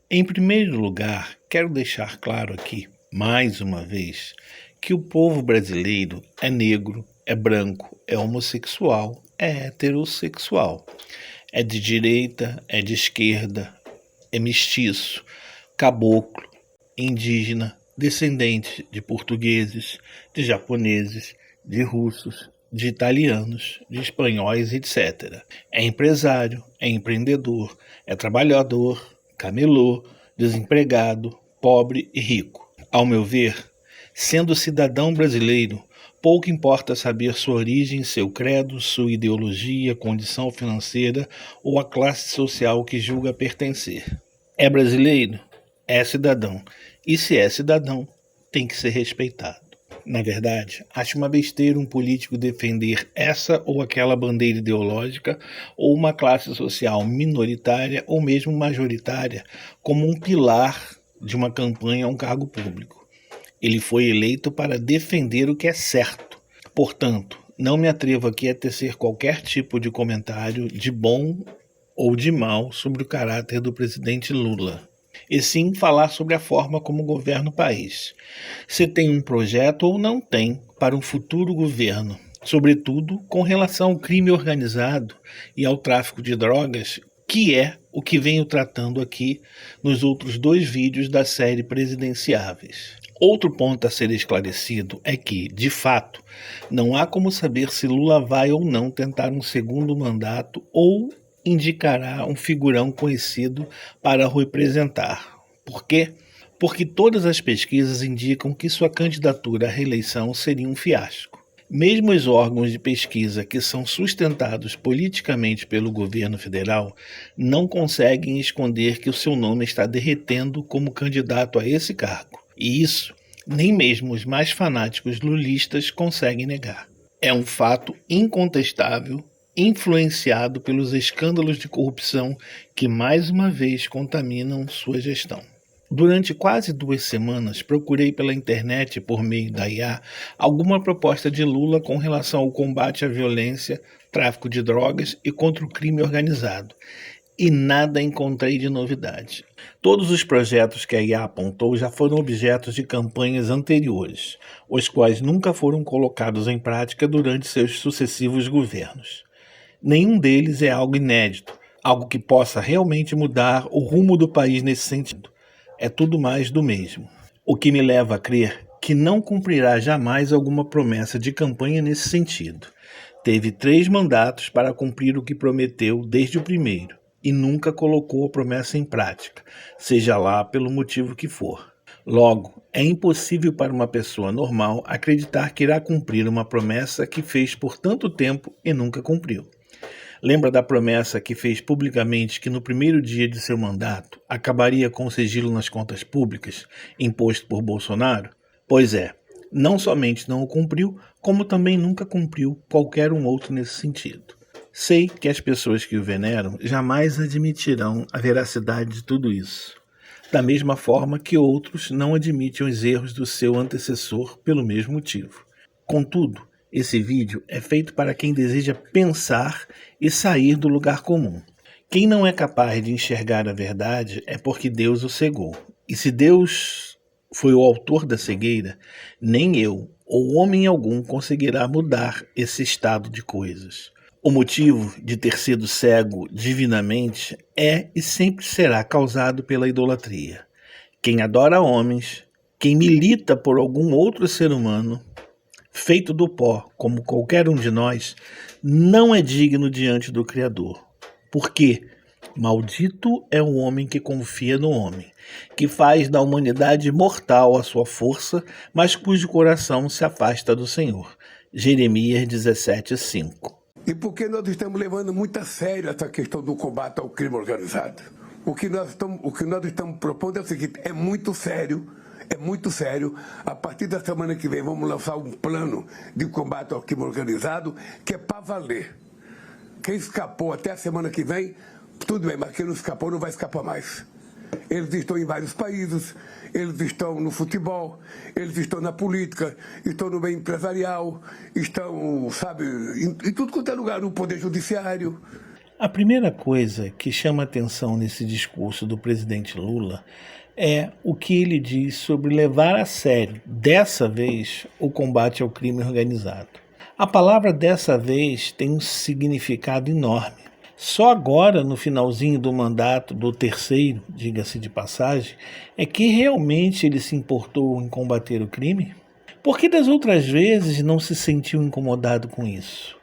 Em primeiro lugar, quero deixar claro aqui, mais uma vez, que o povo brasileiro é negro, é branco, é homossexual, é heterossexual, é de direita, é de esquerda, é mestiço, caboclo, indígena, descendente de portugueses, de japoneses, de russos, de italianos, de espanhóis, etc. É empresário, é empreendedor, é trabalhador, camelô, desempregado, pobre e rico. Ao meu ver, sendo cidadão brasileiro, pouco importa saber sua origem, seu credo, sua ideologia, condição financeira ou a classe social que julga pertencer. É brasileiro? É cidadão. E se é cidadão, tem que ser respeitado. Na verdade, acho uma besteira um político defender essa ou aquela bandeira ideológica ou uma classe social minoritária ou mesmo majoritária como um pilar de uma campanha a um cargo público. Ele foi eleito para defender o que é certo. Portanto, não me atrevo aqui a tecer qualquer tipo de comentário de bom ou de mal sobre o caráter do presidente Lula, e sim falar sobre a forma como governa o país. Se tem um projeto ou não tem para um futuro governo, sobretudo com relação ao crime organizado e ao tráfico de drogas, que é o que venho tratando aqui nos outros 2 vídeos da série Presidenciáveis. Outro ponto a ser esclarecido é que, de fato, não há como saber se Lula vai ou não tentar um segundo mandato ou indicará um figurão conhecido para o representar. Por quê? Porque todas as pesquisas indicam que sua candidatura à reeleição seria um fiasco. Mesmo os órgãos de pesquisa que são sustentados politicamente pelo governo federal não conseguem esconder que o seu nome está derretendo como candidato a esse cargo. E isso nem mesmo os mais fanáticos lulistas conseguem negar. É um fato incontestável, influenciado pelos escândalos de corrupção que mais uma vez contaminam sua gestão. Durante quase 2 semanas, procurei pela internet, por meio da IA, alguma proposta de Lula com relação ao combate à violência, tráfico de drogas e contra o crime organizado. E nada encontrei de novidade. Todos os projetos que a IA apontou já foram objetos de campanhas anteriores, os quais nunca foram colocados em prática durante seus sucessivos governos. Nenhum deles é algo inédito, algo que possa realmente mudar o rumo do país nesse sentido. É tudo mais do mesmo. O que me leva a crer que não cumprirá jamais alguma promessa de campanha nesse sentido. Teve 3 mandatos para cumprir o que prometeu desde o primeiro e nunca colocou a promessa em prática, seja lá pelo motivo que for. Logo, é impossível para uma pessoa normal acreditar que irá cumprir uma promessa que fez por tanto tempo e nunca cumpriu. Lembra da promessa que fez publicamente que no primeiro dia de seu mandato acabaria com o sigilo nas contas públicas imposto por Bolsonaro? Pois é, não somente não o cumpriu, como também nunca cumpriu qualquer um outro nesse sentido. Sei que as pessoas que o veneram jamais admitirão a veracidade de tudo isso, da mesma forma que outros não admitem os erros do seu antecessor pelo mesmo motivo. Contudo, esse vídeo é feito para quem deseja pensar e sair do lugar comum. Quem não é capaz de enxergar a verdade é porque Deus o cegou. E se Deus foi o autor da cegueira, nem eu ou homem algum conseguirá mudar esse estado de coisas. O motivo de ter sido cego divinamente é e sempre será causado pela idolatria. Quem adora homens, quem milita por algum outro ser humano, feito do pó, como qualquer um de nós, não é digno diante do Criador. Porque maldito é o homem que confia no homem, que faz da humanidade mortal a sua força, mas cujo coração se afasta do Senhor. Jeremias 17:5. E porque nós estamos levando muito a sério essa questão do combate ao crime organizado. O que nós estamos propondo é o seguinte: é muito sério. É muito sério. A partir da semana que vem vamos lançar um plano de combate ao crime organizado que é para valer. Quem escapou até a semana que vem, tudo bem, mas quem não escapou não vai escapar mais. Eles estão em vários países, eles estão no futebol, eles estão na política, estão no meio empresarial, estão, sabe, em tudo quanto é lugar, no poder judiciário. A primeira coisa que chama atenção nesse discurso do presidente Lula é o que ele diz sobre levar a sério, dessa vez, o combate ao crime organizado. A palavra dessa vez tem um significado enorme. Só agora, no finalzinho do mandato do terceiro, diga-se de passagem, é que realmente ele se importou em combater o crime? Porque das outras vezes não se sentiu incomodado com isso?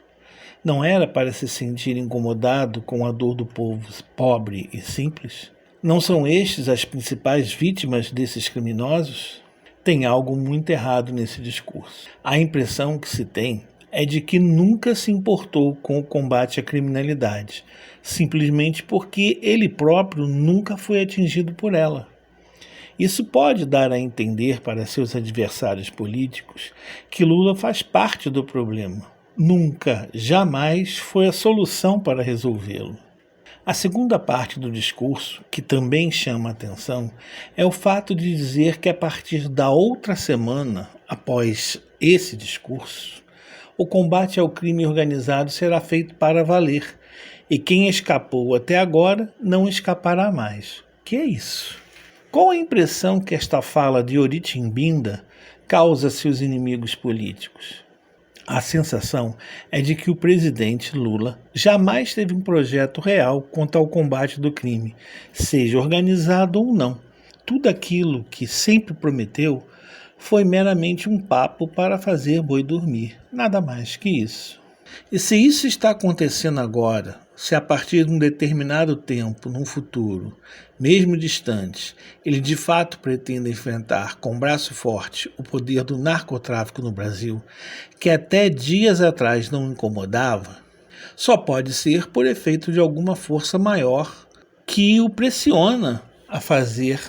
Não era para se sentir incomodado com a dor do povo pobre e simples? Não são estes as principais vítimas desses criminosos? Tem algo muito errado nesse discurso. A impressão que se tem é de que nunca se importou com o combate à criminalidade, simplesmente porque ele próprio nunca foi atingido por ela. Isso pode dar a entender para seus adversários políticos que Lula faz parte do problema. Nunca, jamais foi a solução para resolvê-lo. A segunda parte do discurso, que também chama a atenção, é o fato de dizer que a partir da outra semana, após esse discurso, o combate ao crime organizado será feito para valer, e quem escapou até agora não escapará mais. Que é isso? Qual a impressão que esta fala de Oritimbinda causa a seus inimigos políticos? A sensação é de que o presidente Lula jamais teve um projeto real quanto ao combate do crime, seja organizado ou não. Tudo aquilo que sempre prometeu foi meramente um papo para fazer boi dormir, nada mais que isso. E se isso está acontecendo agora, se a partir de um determinado tempo, num futuro, mesmo distante, ele de fato pretende enfrentar com braço forte o poder do narcotráfico no Brasil, que até dias atrás não incomodava, só pode ser por efeito de alguma força maior que o pressiona a fazer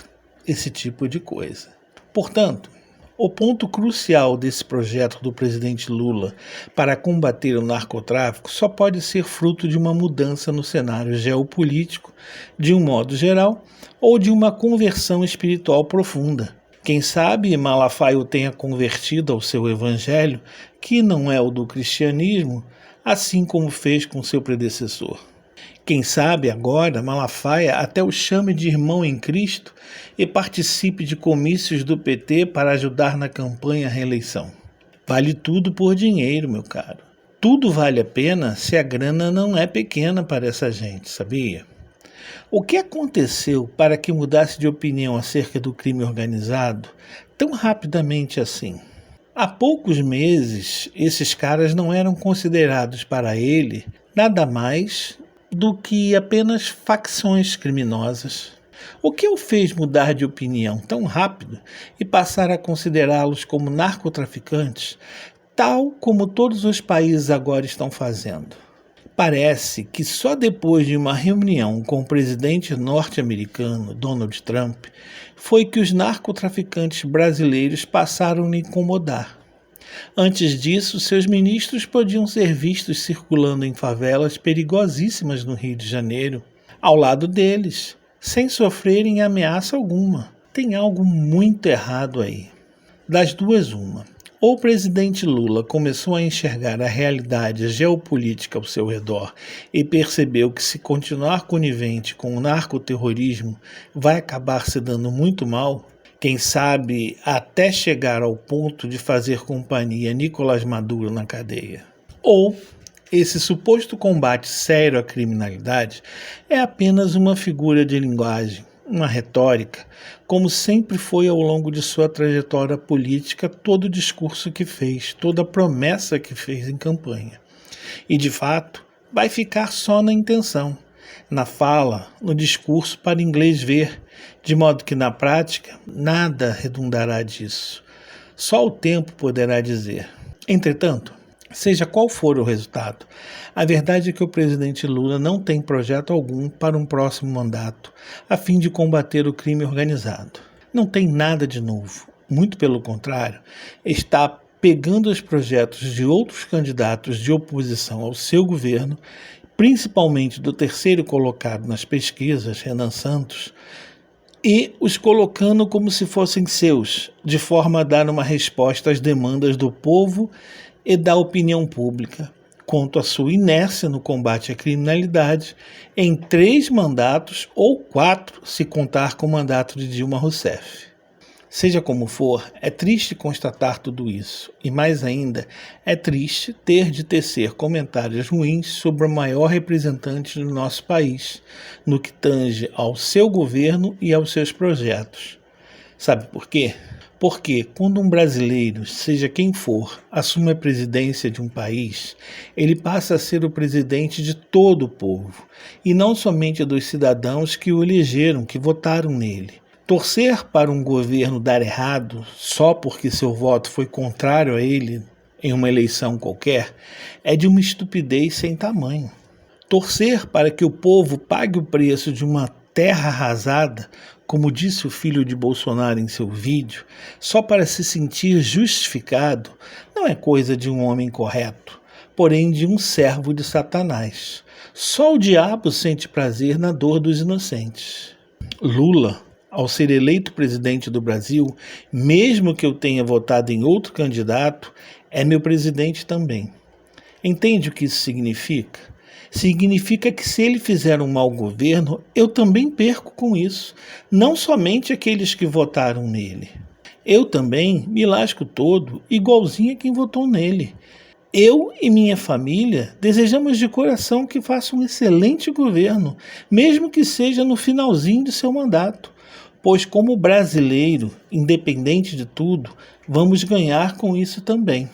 esse tipo de coisa. Portanto, o ponto crucial desse projeto do presidente Lula para combater o narcotráfico só pode ser fruto de uma mudança no cenário geopolítico, de um modo geral, ou de uma conversão espiritual profunda. Quem sabe Malafaia o tenha convertido ao seu evangelho, que não é o do cristianismo, assim como fez com seu predecessor. Quem sabe agora Malafaia até o chame de irmão em Cristo e participe de comícios do PT para ajudar na campanha à reeleição. Vale tudo por dinheiro, meu caro. Tudo vale a pena se a grana não é pequena para essa gente, sabia? O que aconteceu para que mudasse de opinião acerca do crime organizado tão rapidamente assim? Há poucos meses, esses caras não eram considerados para ele nada mais do que apenas facções criminosas. O que o fez mudar de opinião tão rápido e passar a considerá-los como narcotraficantes, tal como todos os países agora estão fazendo? Parece que só depois de uma reunião com o presidente norte-americano Donald Trump foi que os narcotraficantes brasileiros passaram a lhe incomodar. Antes disso, seus ministros podiam ser vistos circulando em favelas perigosíssimas no Rio de Janeiro, ao lado deles, sem sofrerem ameaça alguma. Tem algo muito errado aí. Das duas, uma. Ou o presidente Lula começou a enxergar a realidade geopolítica ao seu redor e percebeu que se continuar conivente com o narcoterrorismo vai acabar se dando muito mal, quem sabe até chegar ao ponto de fazer companhia a Nicolás Maduro na cadeia. Ou esse suposto combate sério à criminalidade é apenas uma figura de linguagem, uma retórica, como sempre foi ao longo de sua trajetória política todo o discurso que fez, toda a promessa que fez em campanha. E, de fato, vai ficar só na intenção, na fala, no discurso para inglês ver, de modo que na prática nada redundará disso. Só o tempo poderá dizer. Entretanto, seja qual for o resultado, a verdade é que o presidente Lula não tem projeto algum para um próximo mandato, a fim de combater o crime organizado. Não tem nada de novo. Muito pelo contrário, está pegando os projetos de outros candidatos de oposição ao seu governo, principalmente do terceiro colocado nas pesquisas, Renan Santos, e os colocando como se fossem seus, de forma a dar uma resposta às demandas do povo e da opinião pública, quanto à sua inércia no combate à criminalidade em 3 mandatos ou 4, se contar com o mandato de Dilma Rousseff. Seja como for, é triste constatar tudo isso, e mais ainda, é triste ter de tecer comentários ruins sobre o maior representante do nosso país, no que tange ao seu governo e aos seus projetos. Sabe por quê? Porque quando um brasileiro, seja quem for, assume a presidência de um país, ele passa a ser o presidente de todo o povo, e não somente dos cidadãos que o elegeram, que votaram nele. Torcer para um governo dar errado só porque seu voto foi contrário a ele em uma eleição qualquer é de uma estupidez sem tamanho. Torcer para que o povo pague o preço de uma terra arrasada, como disse o filho de Bolsonaro em seu vídeo, só para se sentir justificado, não é coisa de um homem correto, porém de um servo de Satanás. Só o diabo sente prazer na dor dos inocentes. Lula, ao ser eleito presidente do Brasil, mesmo que eu tenha votado em outro candidato, é meu presidente também. Entende o que isso significa? Significa que se ele fizer um mau governo, eu também perco com isso, não somente aqueles que votaram nele. Eu também me lasco todo, igualzinho a quem votou nele. Eu e minha família desejamos de coração que faça um excelente governo, mesmo que seja no finalzinho de seu mandato. Pois como brasileiro, independente de tudo, vamos ganhar com isso também.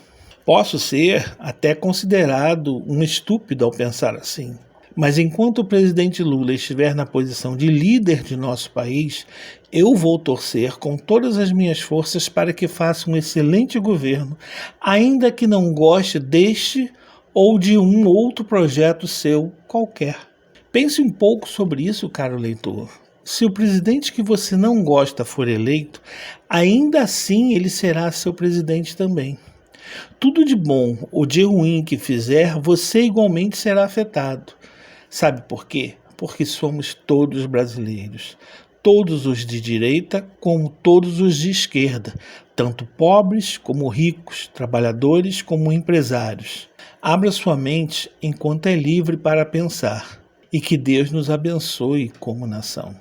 Posso ser até considerado um estúpido ao pensar assim, mas enquanto o presidente Lula estiver na posição de líder de nosso país, eu vou torcer com todas as minhas forças para que faça um excelente governo, ainda que não goste deste ou de um outro projeto seu qualquer. Pense um pouco sobre isso, caro leitor. Se o presidente que você não gosta for eleito, ainda assim ele será seu presidente também. Tudo de bom ou de ruim que fizer, você igualmente será afetado. Sabe por quê? Porque somos todos brasileiros. Todos os de direita como todos os de esquerda, tanto pobres como ricos, trabalhadores como empresários. Abra sua mente enquanto é livre para pensar, e que Deus nos abençoe como nação.